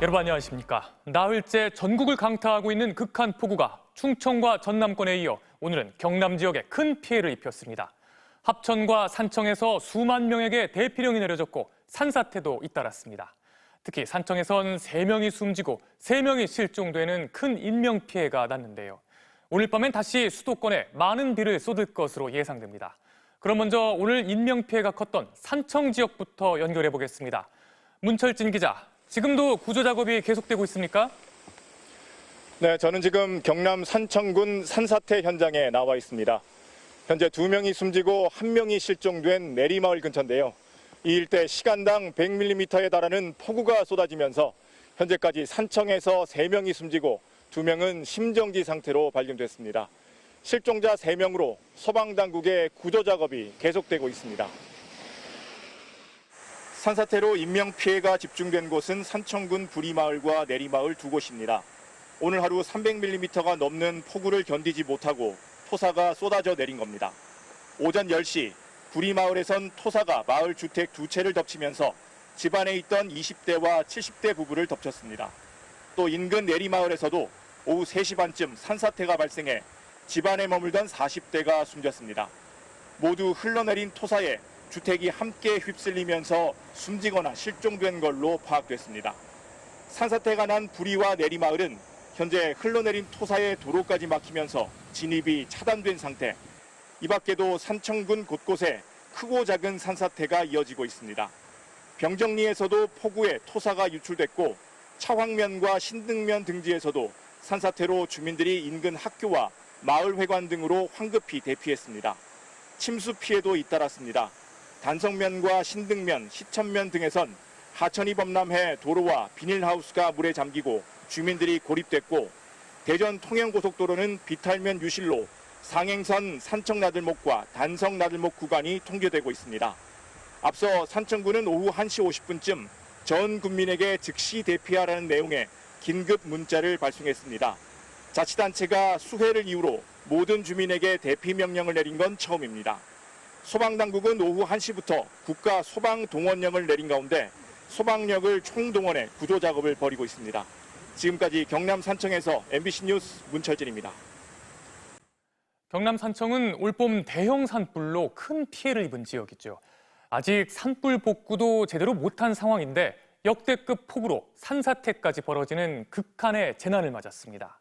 여러분 안녕하십니까. 나흘째 전국을 강타하고 있는 극한 폭우가 충청과 전남권에 이어 오늘은 경남 지역에 큰 피해를 입혔습니다. 합천과 산청에서 수만 명에게 대피령이 내려졌고 산사태도 잇따랐습니다. 특히 산청에선 3명이 숨지고 3명이 실종되는 큰 인명피해가 났는데요. 오늘 밤엔 다시 수도권에 많은 비를 쏟을 것으로 예상됩니다. 그럼 먼저 오늘 인명피해가 컸던 산청 지역부터 연결해 보겠습니다. 문철진 기자, 지금도 구조 작업이 계속되고 있습니까? 네, 저는 지금 경남 산청군 산사태 현장에 나와 있습니다. 현재 2명이 숨지고 1명이 실종된 내리마을 근처인데요. 이 일대 시간당 100mm에 달하는 폭우가 쏟아지면서 현재까지 산청에서 3명이 숨지고 2명은 심정지 상태로 발견됐습니다. 실종자 3명으로 소방당국의 구조 작업이 계속되고 있습니다. 산사태로 인명피해가 집중된 곳은 산청군 부리마을과 내리마을 2곳입니다. 오늘 하루 300mm가 넘는 폭우를 견디지 못하고 토사가 쏟아져 내린 겁니다. 오전 10시 부리마을에선 토사가 마을 주택 2채를 덮치면서 집안에 있던 20대와 70대 부부를 덮쳤습니다. 또 인근 내리마을에서도 오후 3시 반쯤 산사태가 발생해 집안에 머물던 40대가 숨졌습니다. 모두 흘러내린 토사에 주택이 함께 휩쓸리면서 숨지거나 실종된 걸로 파악됐습니다. 산사태가 난 부리와 내리마을은 현재 흘러내린 토사에 도로까지 막히면서 진입이 차단된 상태. 이 밖에도 산청군 곳곳에 크고 작은 산사태가 이어지고 있습니다. 병정리에서도 폭우에 토사가 유출됐고 차황면과 신등면 등지에서도 산사태로 주민들이 인근 학교와 마을회관 등으로 황급히 대피했습니다. 침수 피해도 잇따랐습니다. 단성면과 신등면, 시천면 등에선 하천이 범람해 도로와 비닐하우스가 물에 잠기고 주민들이 고립됐고 대전 통영고속도로는 비탈면 유실로 상행선 산청나들목과 단성나들목 구간이 통제되고 있습니다. 앞서 산청군은 오후 1시 50분쯤 전 국민에게 즉시 대피하라는 내용의 긴급 문자를 발송했습니다. 자치단체가 수해를 이유로 모든 주민에게 대피 명령을 내린 건 처음입니다. 소방당국은 오후 1시부터 국가 소방동원령을 내린 가운데 소방력을 총동원해 구조 작업을 벌이고 있습니다. 지금까지 경남 산청에서 MBC 뉴스 문철진입니다. 경남 산청은 올봄 대형 산불로 큰 피해를 입은 지역이죠. 아직 산불 복구도 제대로 못한 상황인데 역대급 폭우로 산사태까지 벌어지는 극한의 재난을 맞았습니다.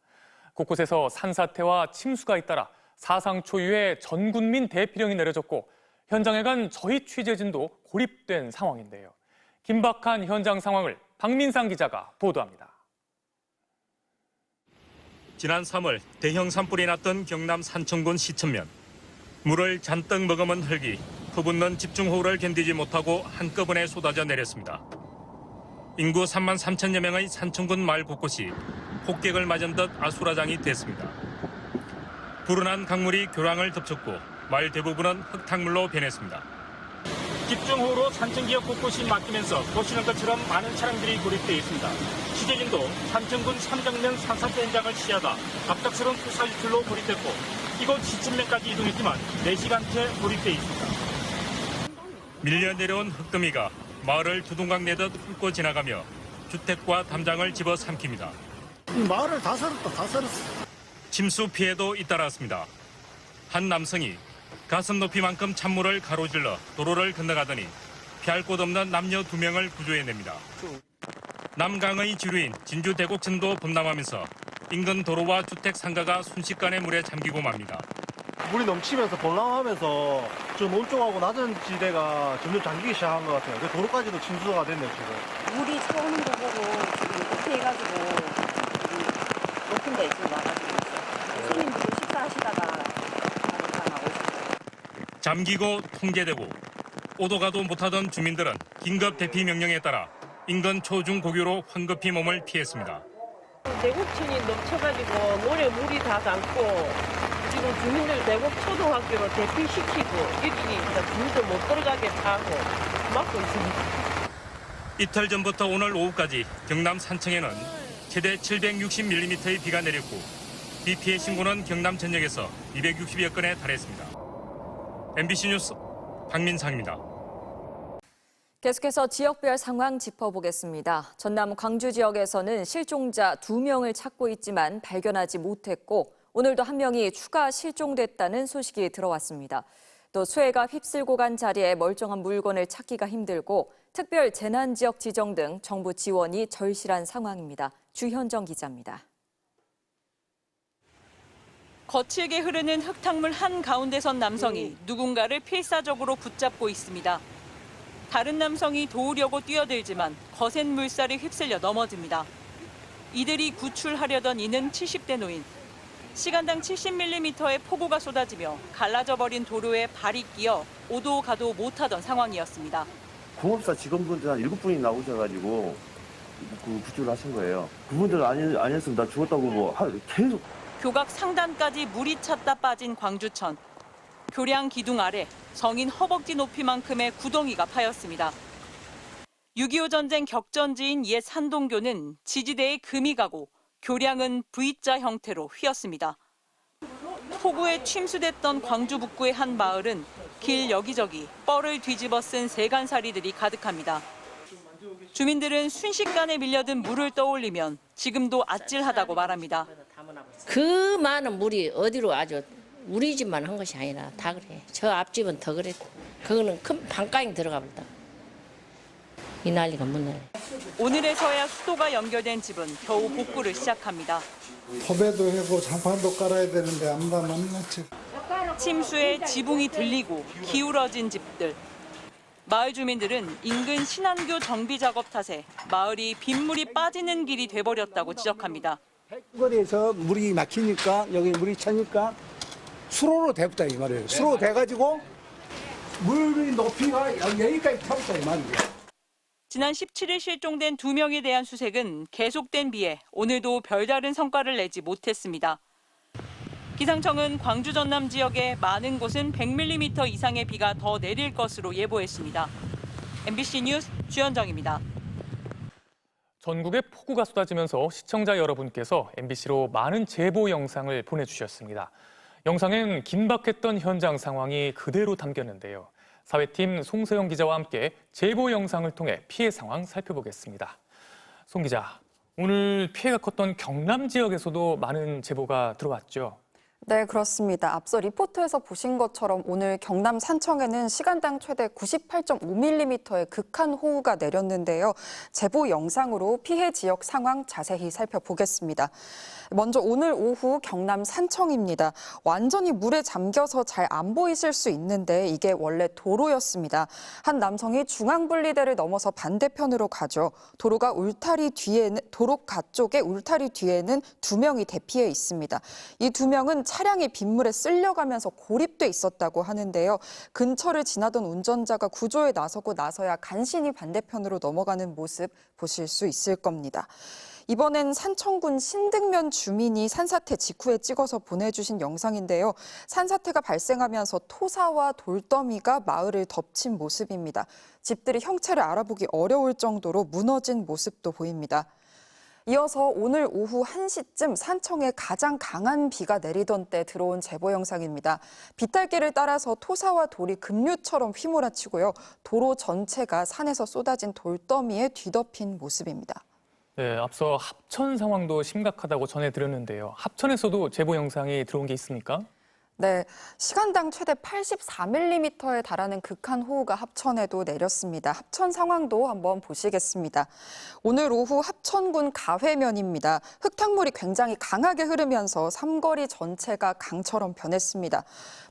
곳곳에서 산사태와 침수가 잇따라 사상 초유의 전 국민 대피령이 내려졌고 현장에 간 저희 취재진도 고립된 상황인데요. 긴박한 현장 상황을 박민상 기자가 보도합니다. 지난 3월 대형 산불이 났던 경남 산청군 시천면. 물을 잔뜩 머금은 흙이 퍼붓는 집중호우를 견디지 못하고 한꺼번에 쏟아져 내렸습니다. 인구 3만 3천여 명의 산청군 마을 곳곳이 폭격을 맞은 듯 아수라장이 됐습니다. 불어난 강물이 교량을 덮쳤고 마을 대부분은 흙탕물로 변했습니다. 집중호우로 산청 지역 곳곳이 막히면서 보시는 것처럼 많은 차량들이 고립되어 있습니다. 취재진도 산청군 삼정면 산사태 현장을 시야다 갑작스러운 토사 유출로 고립됐고 이곳 시천면까지 이동했지만 4시간째 고립되어 있습니다. 밀려 내려온 흙더미가 마을을 두둥강 내듯 훑고 지나가며 주택과 담장을 집어삼킵니다. 마을을 다 썰었어. 침수 피해도 잇따랐습니다. 한 남성이 가슴 높이만큼 찬물을 가로질러 도로를 건너가더니 피할 곳 없는 남녀 2명을 구조해냅니다. 남강의 지류인 진주 대곡천도 범람하면서 인근 도로와 주택 상가가 순식간에 물에 잠기고 맙니다. 물이 넘치면서 범람하면서 좀 오른쪽하고 낮은 지대가 점점 잠기기 시작한 것 같아요. 도로까지도 침수가 됐네요, 지금. 물이 차오는 거 보고 지금 이렇게 해가지고 높은 데 지금 와가지고 있어요. 손님들이 식사하시다가 나오고 있어요. 잠기고 통제되고 오도 가도 못하던 주민들은 긴급 대피 명령에 따라 인근 초중고교로 황급히 몸을 피했습니다. 대곡천이 넘쳐가지고 모래 물이 다 잠고 지금 주민들 대곡 초등학교로 대피시키고 여기 주민들 못 들어가게 하고 막고 있습니다. 이틀 전부터 오늘 오후까지 경남 산청에는 최대 760mm의 비가 내렸고 비 피해 신고는 경남 전역에서 260여 건에 달했습니다. MBC 뉴스 박민상입니다. 계속해서 지역별 상황 짚어보겠습니다. 전남 광주 지역에서는 실종자 2명을 찾고 있지만 발견하지 못했고 오늘도 1명이 추가 실종됐다는 소식이 들어왔습니다. 또 수해가 휩쓸고 간 자리에 멀쩡한 물건을 찾기가 힘들고 특별 재난지역 지정 등 정부 지원이 절실한 상황입니다. 주현정 기자입니다. 거칠게 흐르는 흙탕물 한가운데 선 남성이 누군가를 필사적으로 붙잡고 있습니다. 다른 남성이 도우려고 뛰어들지만 거센 물살에 휩쓸려 넘어집니다. 이들이 구출하려던 이는 70대 노인. 시간당 70mm의 폭우가 쏟아지며 갈라져 버린 도로에 발이 끼어 오도 가도 못하던 상황이었습니다. 공업사 직원분들 한 7분이 나오셔가지고 구출을 하신 거예요. 그분들 아니었으면 나 죽었다고 계속. 교각 상단까지 물이 찼다 빠진 광주천. 교량 기둥 아래 성인 허벅지 높이만큼의 구덩이가 파였습니다. 6.25 전쟁 격전지인 옛 산동교는 지지대에 금이 가고 교량은 V자 형태로 휘었습니다. 폭우에 침수됐던 광주 북구의 한 마을은 길 여기저기 뻘을 뒤집어 쓴 세간살이들이 가득합니다. 주민들은 순식간에 밀려든 물을 떠올리면 지금도 아찔하다고 말합니다. 그 많은 물이 어디로 아주 우리 집만 한 것이 아니라 다 그래. 저 앞집은 더 그래. 그거는 큰 방가에 들어가 버렸다. 이 난리가 못 나네. 오늘에서야 수도가 연결된 집은 겨우 복구를 시작합니다. 포배도 하고 장판도 깔아야 되는데 아무나 만났지. 침수에 지붕이 들리고 기울어진 집들. 마을 주민들은 인근 신안교 정비 작업 탓에 마을이 빗물이 빠지는 길이 돼버렸다고 지적합니다. 거리에서 물이 막히니까 여기 물이 차니까 수로로 대붙다 이 말이에요. 수로 돼가지고 물의 높이가 여기까지 차붙다 이 말이에요. 지난 17일 실종된 2명에 대한 수색은 계속된 비에 오늘도 별다른 성과를 내지 못했습니다. 기상청은 광주 전남 지역의 많은 곳은 100mm 이상의 비가 더 내릴 것으로 예보했습니다. MBC 뉴스 주현정입니다. 전국에 폭우가 쏟아지면서 시청자 여러분께서 MBC로 많은 제보 영상을 보내주셨습니다. 영상엔 긴박했던 현장 상황이 그대로 담겼는데요. 사회팀 송서영 기자와 함께 제보 영상을 통해 피해 상황 살펴보겠습니다. 송 기자, 오늘 피해가 컸던 경남 지역에서도 많은 제보가 들어왔죠? 네, 그렇습니다. 앞서 리포트에서 보신 것처럼 오늘 경남 산청에는 시간당 최대 98.5mm의 극한 호우가 내렸는데요. 제보 영상으로 피해 지역 상황 자세히 살펴보겠습니다. 먼저 오늘 오후 경남 산청입니다. 완전히 물에 잠겨서 잘 안 보이실 수 있는데 이게 원래 도로였습니다. 한 남성이 중앙분리대를 넘어서 반대편으로 가죠. 도로 가쪽에 울타리 뒤에는 2명이 대피해 있습니다. 이 2명은 차량이 빗물에 쓸려가면서 고립돼 있었다고 하는데요. 근처를 지나던 운전자가 구조에 나서고 나서야 간신히 반대편으로 넘어가는 모습 보실 수 있을 겁니다. 이번엔 산청군 신등면 주민이 산사태 직후에 찍어서 보내주신 영상인데요. 산사태가 발생하면서 토사와 돌더미가 마을을 덮친 모습입니다. 집들이 형체를 알아보기 어려울 정도로 무너진 모습도 보입니다. 이어서 오늘 오후 1시쯤 산청에 가장 강한 비가 내리던 때 들어온 제보 영상입니다. 비탈길을 따라서 토사와 돌이 급류처럼 휘몰아치고요. 도로 전체가 산에서 쏟아진 돌더미에 뒤덮인 모습입니다. 네, 앞서 합천 상황도 심각하다고 전해드렸는데요. 합천에서도 제보 영상이 들어온 게 있습니까? 네, 시간당 최대 84mm에 달하는 극한 호우가 합천에도 내렸습니다. 합천 상황도 한번 보시겠습니다. 오늘 오후 합천군 가회면입니다. 흙탕물이 굉장히 강하게 흐르면서 삼거리 전체가 강처럼 변했습니다.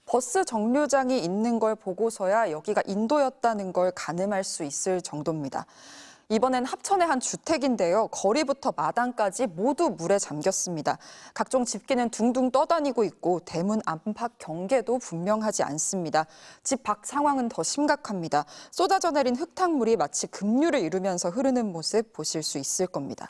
버스 정류장이 있는 걸 보고서야 여기가 인도였다는 걸 가늠할 수 있을 정도입니다. 이번엔 합천의 한 주택인데요. 거리부터 마당까지 모두 물에 잠겼습니다. 각종 집기는 둥둥 떠다니고 있고 대문 안팎 경계도 분명하지 않습니다. 집 밖 상황은 더 심각합니다. 쏟아져 내린 흙탕물이 마치 급류를 이루면서 흐르는 모습 보실 수 있을 겁니다.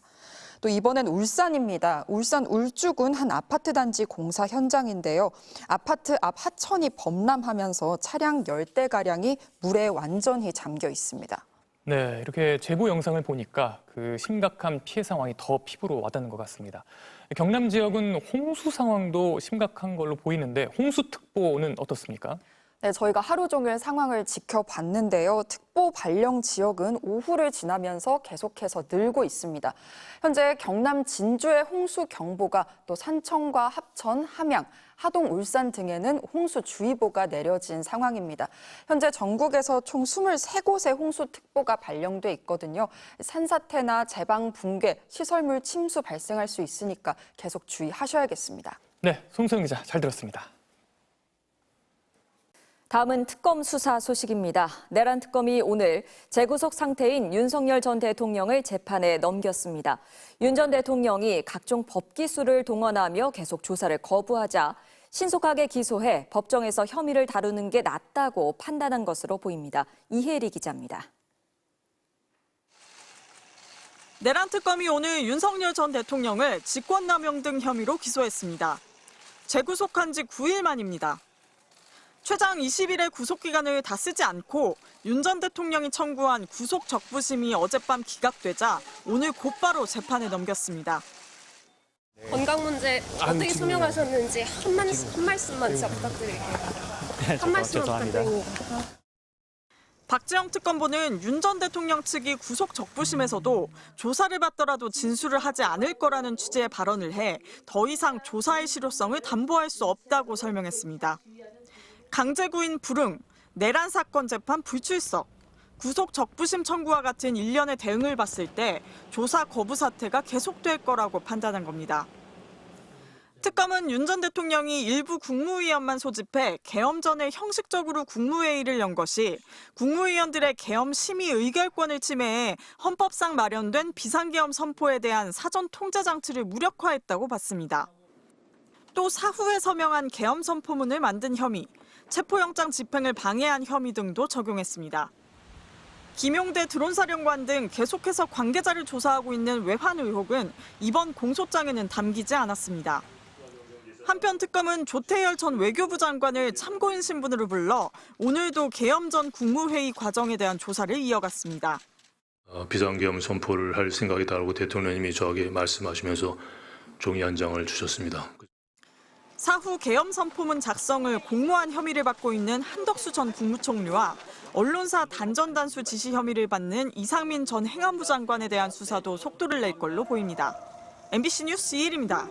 또 이번엔 울산입니다. 울산 울주군 한 아파트 단지 공사 현장인데요. 아파트 앞 하천이 범람하면서 차량 10대가량이 물에 완전히 잠겨 있습니다. 네, 이렇게 제보 영상을 보니까 그 심각한 피해 상황이 더 피부로 와닿는 것 같습니다. 경남 지역은 홍수 상황도 심각한 걸로 보이는데 홍수특보는 어떻습니까? 네, 저희가 하루 종일 상황을 지켜봤는데요. 특보 발령 지역은 오후를 지나면서 계속해서 늘고 있습니다. 현재 경남 진주의 홍수경보가 또 산청과 합천, 함양, 하동, 울산 등에는 홍수주의보가 내려진 상황입니다. 현재 전국에서 총 23곳의 홍수특보가 발령돼 있거든요. 산사태나 제방 붕괴, 시설물 침수 발생할 수 있으니까 계속 주의하셔야겠습니다. 네, 송소영 기자 잘 들었습니다. 다음은 특검 수사 소식입니다. 내란 특검이 오늘 재구속 상태인 윤석열 전 대통령을 재판에 넘겼습니다. 윤 전 대통령이 각종 법기술을 동원하며 계속 조사를 거부하자 신속하게 기소해 법정에서 혐의를 다루는 게 낫다고 판단한 것으로 보입니다. 이혜리 기자입니다. 내란 특검이 오늘 윤석열 전 대통령을 직권남용 등 혐의로 기소했습니다. 재구속한 지 9일 만입니다. 최장 20일의 구속기간을 다 쓰지 않고 윤 전 대통령이 청구한 구속 적부심이 어젯밤 기각되자 오늘 곧바로 재판에 넘겼습니다. 건강 문제 어떻게 소명하셨는지 한 말씀만 진짜 부탁드릴게요. 한 말씀만 부탁드립니다. 박지영 특검보는 윤 전 대통령 측이 구속 적부심에서도 조사를 받더라도 진술을 하지 않을 거라는 취지의 발언을 해 더 이상 조사의 실효성을 담보할 수 없다고 설명했습니다. 강제구인 불응, 내란 사건 재판 불출석, 구속 적부심 청구와 같은 일련의 대응을 봤을 때 조사 거부 사태가 계속될 거라고 판단한 겁니다. 특검은 윤 전 대통령이 일부 국무위원만 소집해 계엄 전에 형식적으로 국무회의를 연 것이 국무위원들의 계엄 심의 의결권을 침해해 헌법상 마련된 비상계엄 선포에 대한 사전 통제 장치를 무력화했다고 봤습니다. 또 사후에 서명한 계엄 선포문을 만든 혐의, 체포영장 집행을 방해한 혐의 등도 적용했습니다. 김용대 드론사령관 등 계속해서 관계자를 조사하고 있는 외환 의혹은 이번 공소장에는 담기지 않았습니다. 한편 특검은 조태열 전 외교부 장관을 참고인 신분으로 불러 오늘도 계엄 전 국무회의 과정에 대한 조사를 이어갔습니다. 비상계엄 선포를 할 생각이다라고 대통령님이 저에게 말씀하시면서 종이 한 장을 주셨습니다. 사후 계엄 선포문 작성을 공모한 혐의를 받고 있는 한덕수 전 국무총리와 언론사 단전단수 지시 혐의를 받는 이상민 전 행안부 장관에 대한 수사도 속도를 낼 걸로 보입니다. MBC 뉴스 이혜리입니다.